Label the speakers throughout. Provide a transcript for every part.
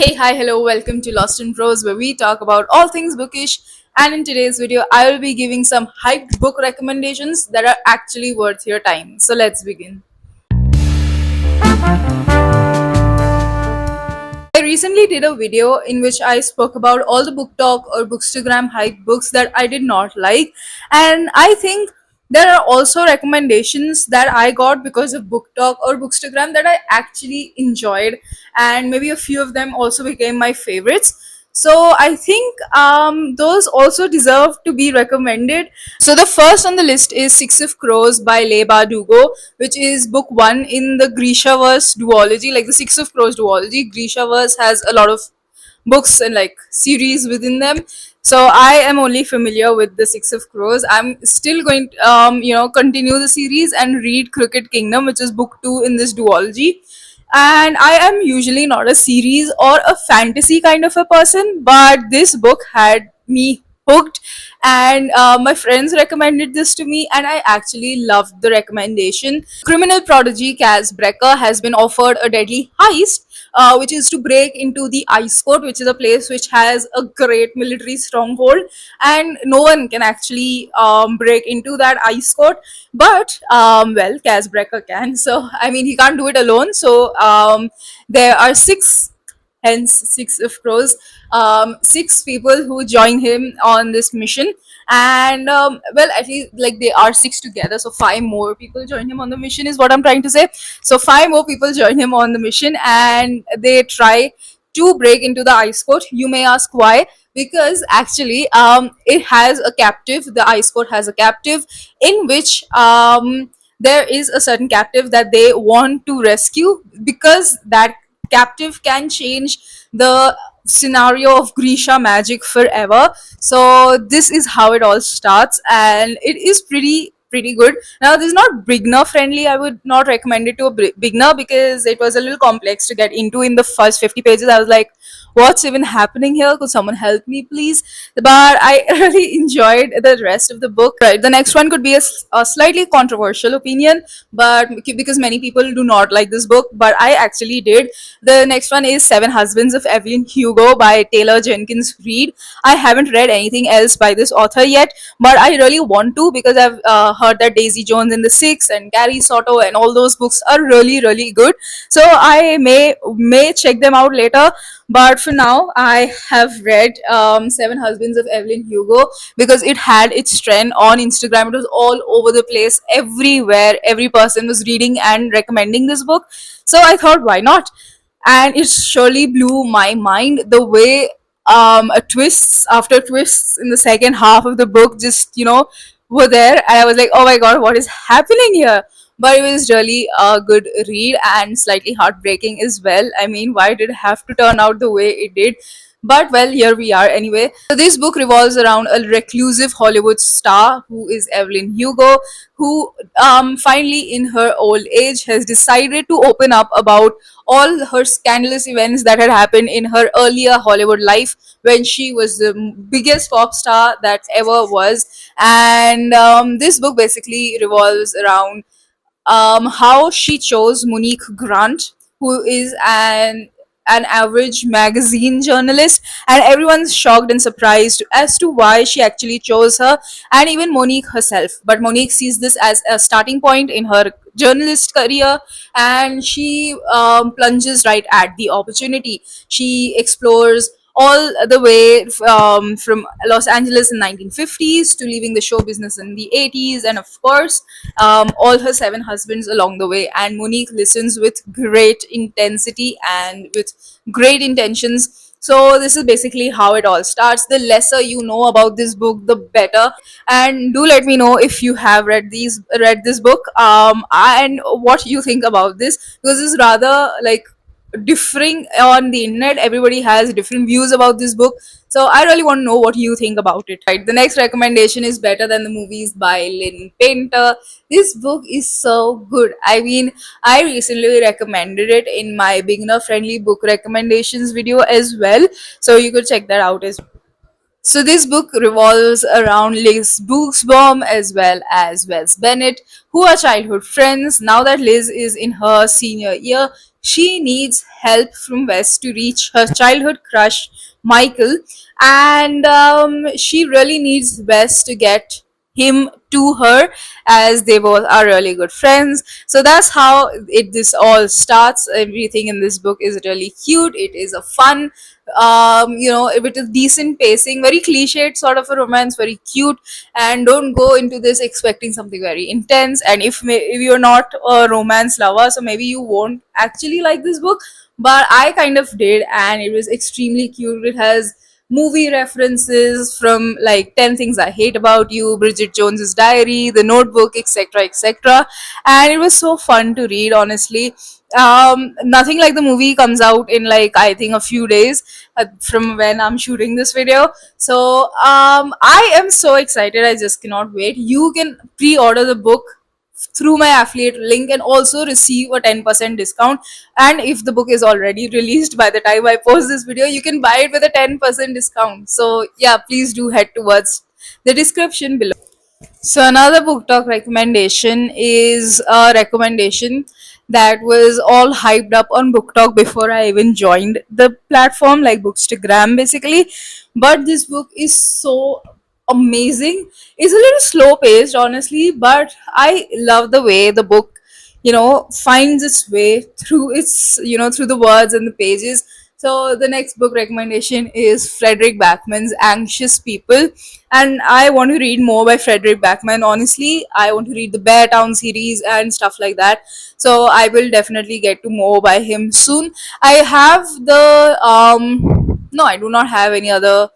Speaker 1: Hey, hi, hello, welcome to Lost in Prose, where we talk about all things bookish. And in today's video, I will be giving some hyped book recommendations that are actually worth your time. So let's begin. I recently did a video in which I spoke about all the Booktok or Bookstagram hype books that I did not like, and I think there are also recommendations that I got because of Booktok or Bookstagram that I actually enjoyed, and maybe a few of them also became my favorites. So I think those also deserve to be recommended. So the first on the list is Six of Crows by Evelyn Hugo, which is book one in the Grishaverse duology, like the Six of Crows duology. Grishaverse has a lot of books and like series within them. So I am only familiar with the Six of Crows. I'm still going to, continue the series and read Crooked Kingdom, which is book two in this duology. And I am usually not a series or a fantasy kind of a person, but this book had me hooked, and my friends recommended this to me, and I actually loved the recommendation. Criminal prodigy Kaz Brecker has been offered a deadly heist, which is to break into the ice court, which is a place which has a great military stronghold, and no one can actually break into that ice court. But well, Kaz Brecker can. So I mean, he can't do it alone. So there are six, hence Six of Crows, six people who join him on this mission. And well, at least like they are six together, so five more people join him on the mission is what I'm trying to say. So five more people join him on the mission, and they try to break into the ice court. You may ask why. Because actually it has a captive, the ice court has a captive in which there is a certain captive that they want to rescue, because that captive can change the scenario of Grisha magic forever. So this is how it all starts, and it is pretty good. Now this is not beginner friendly. I would not recommend it to a beginner because it was a little complex to get into. In the first 50 pages I was like, what's even happening here? Could someone help me please? But I really enjoyed the rest of the book. Right, the next one could be a slightly controversial opinion, but because many people do not like this book, but I actually did. The next one is Seven Husbands of Evelyn Hugo by Taylor Jenkins Reid. I haven't read anything else by this author yet, but I really want to, because I've heard that Daisy Jones and the Six and Gary Soto and all those books are really good. So I may check them out later. But for now, I have read Seven Husbands of Evelyn Hugo because it had its trend on Instagram. It was all over the place, everywhere. Every person was reading and recommending this book. So I thought, why not? And it surely blew my mind the way a twists after twists in the second half of the book just were there, and I was like, oh my god, what is happening here? But it was really a good read and slightly heartbreaking as well. I mean, why did it have to turn out the way it did? But well, here we are anyway. So this book revolves around a reclusive Hollywood star who is Evelyn Hugo, who finally in her old age has decided to open up about all her scandalous events that had happened in her earlier Hollywood life when she was the biggest pop star that ever was. And this book basically revolves around how she chose Monique Grant, who is an average magazine journalist, and everyone's shocked and surprised as to why she actually chose her, and even Monique herself. But Monique sees this as a starting point in her journalist career, and she plunges right at the opportunity. She explores all the way from Los Angeles in 1950s to leaving the show business in the 80s, and of course all her seven husbands along the way. And Monique listens with great intensity and with great intentions. So this is basically how it all starts. The lesser you know about this book, the better. And do let me know if you have read this book, and what you think about this, because it's rather like differing on the internet. Everybody has different views about this book, so I really want to know what you think about it. Right, the next recommendation is Better Than the Movies by Lynn Painter. This book is so good. I mean, I recently recommended it in my beginner friendly book recommendations video as well, so you could check that out as well. So this book revolves around Liz Buxbaum as well as Wes Bennett, who are childhood friends. Now that Liz is in her senior year, she needs help from West to reach her childhood crush, Michael, and she really needs West to get him to her, as they both are really good friends. So that's how it this all starts. Everything in this book is really cute. It is a fun, with a decent pacing, very cliched sort of a romance, very cute. And don't go into this expecting something very intense. And if you're not a romance lover, so maybe you won't actually like this book, but I kind of did, and it was extremely cute. It has movie references from like 10 Things I Hate About You, Bridget Jones's Diary, The Notebook, etc., etc. And it was so fun to read, honestly. Nothing like the movie comes out in like I think a few days from when I'm shooting this video. So I am so excited. I just cannot wait. You can pre-order the book through my affiliate link and also receive a 10% discount. And if the book is already released by the time I post this video, you can buy it with a 10% discount. So yeah, please do head towards the description below. So another book talk recommendation is a recommendation that was all hyped up on Booktok before I even joined the platform, like Bookstagram basically. But this book is so amazing. It's a little slow paced, honestly, but I love the way the book, finds its way through through the words and the pages. So the next book recommendation is Frederick Backman's Anxious People, and I want to read more by Frederick Backman. Honestly, I want to read the Bear Town series and stuff like that. So I will definitely get to more by him soon. I have the no, I do not have any other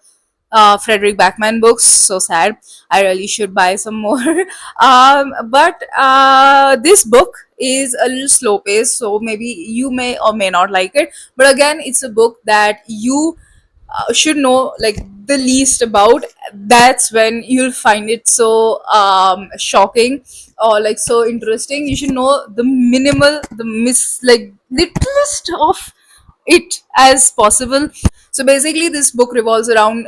Speaker 1: Frederick Backman books. So sad. I really should buy some more. But this book is a little slow paced, so maybe you may or may not like it. But again, it's a book that you should know like the least about. That's when you'll find it so shocking or like so interesting. You should know the minimal, the like littlest of it as possible. So basically, this book revolves around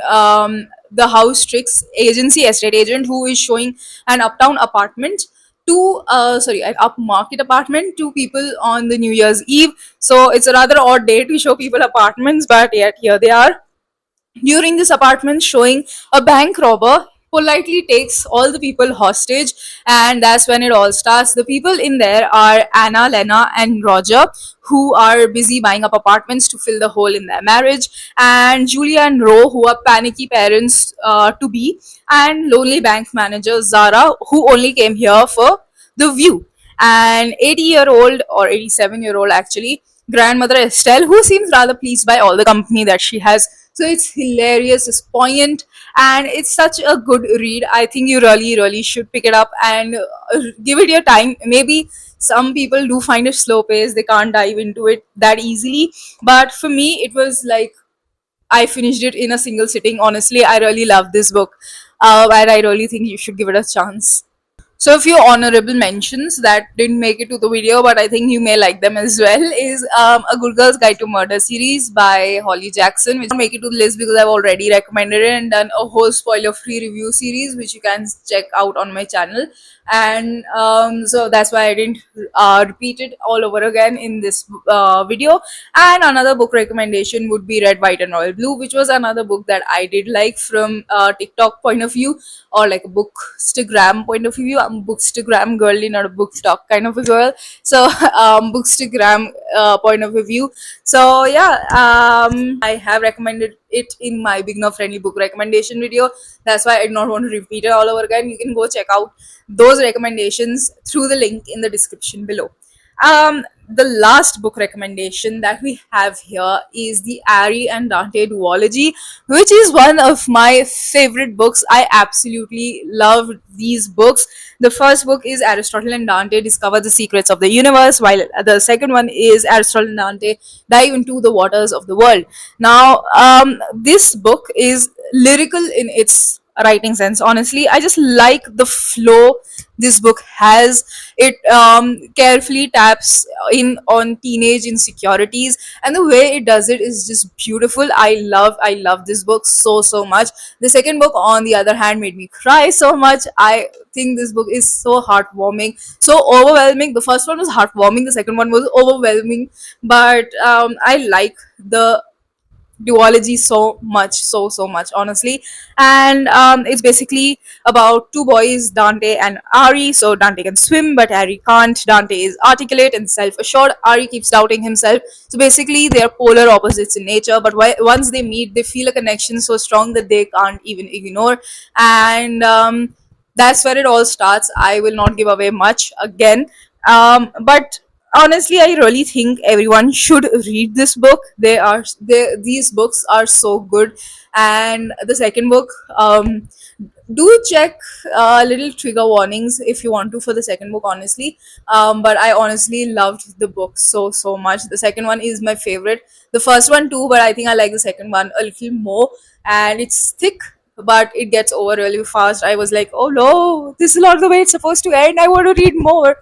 Speaker 1: the house tricks agency estate agent who is showing an uptown apartment to an upmarket apartment to people on the New Year's Eve. So it's a rather odd day to show people apartments, but yet here they are. During this apartment showing, a bank robber politely takes all the people hostage, and that's when it all starts. The people in there are Anna, Lena, and Roger, who are busy buying up apartments to fill the hole in their marriage, and Julia and Ro, who are panicky parents to be, and lonely bank manager Zara, who only came here for the view, and 80-year-old or 87-year-old actually grandmother Estelle, who seems rather pleased by all the company that she has. So it's hilarious, it's poignant, and it's such a good read. I think you really, really should pick it up and give it your time. Maybe some people do find it slow paced, they can't dive into it that easily. But for me, it was like I finished it in a single sitting. Honestly, I really love this book, and I really think you should give it a chance. So a few honorable mentions that didn't make it to the video, but I think you may like them as well, is A Good Girl's Guide to Murder series by Holly Jackson, which will make it to the list because I've already recommended it and done a whole spoiler-free review series, which you can check out on my channel. And so that's why I didn't repeat it all over again in this video. And another book recommendation would be Red, White and Royal Blue, which was another book that I did like from a TikTok point of view, or like a bookstagram point of view. I'm a bookstagram girly, not a Booktok kind of a girl. So bookstagram point of view. So yeah, I have recommended it in my beginner friendly book recommendation video. That's why I do not want to repeat it all over again. You can go check out those recommendations through the link in the description below. The last book recommendation that we have here is the Ari and Dante duology, which is one of my favorite books. I absolutely love these books. The first book is Aristotle and Dante Discover the Secrets of the Universe, while the second one is Aristotle and Dante Dive into the Waters of the World. Now, this book is lyrical in its writing sense. Honestly, I just like the flow this book has. It carefully taps in on teenage insecurities, and the way it does it is just beautiful. I love this book so much. The second book, on the other hand, made me cry so much. I think this book is so heartwarming, so overwhelming. The first one was heartwarming, the second one was overwhelming, but I like the duology so much, so much, honestly. And it's basically about two boys, Dante and Ari. So Dante can swim but Ari can't. Dante is articulate and self-assured, Ari keeps doubting himself. So basically they are polar opposites in nature, but once they meet they feel a connection so strong that they can't even ignore. And that's where it all starts. I will not give away much again, but honestly, I really think everyone should read this book. These books are so good. And the second book, do check little trigger warnings if you want to for the second book, honestly. But I honestly loved the book so much. The second one is my favorite, the first one too, but I think I like the second one a little more. And it's thick, but it gets over really fast. I was like, oh no, this is not the way it's supposed to end, I want to read more.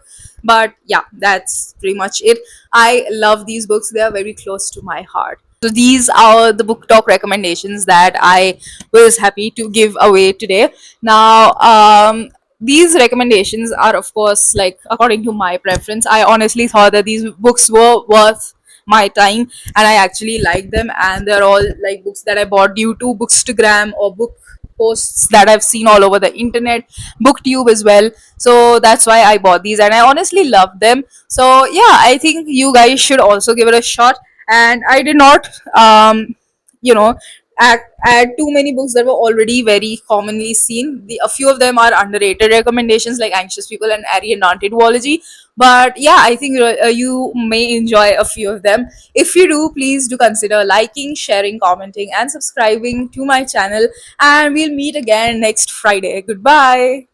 Speaker 1: But yeah, that's pretty much it. I love these books, they are very close to my heart. So these are the book talk recommendations that I was happy to give away today. Now, these recommendations are, of course, like according to my preference. I honestly thought that these books were worth my time, and I actually like them, and they're all like books that I bought due to Bookstagram or book posts that I've seen all over the internet, Booktube as well. So that's why I bought these, and I honestly love them. So yeah, I think you guys should also give it a shot. And I did not, you know, add too many books that were already very commonly seen. A few of them are underrated recommendations, like Anxious People and Ari and Dante duology. But yeah, I think you may enjoy a few of them. If you do, please do consider liking, sharing, commenting, and subscribing to my channel. And we'll meet again next Friday. Goodbye.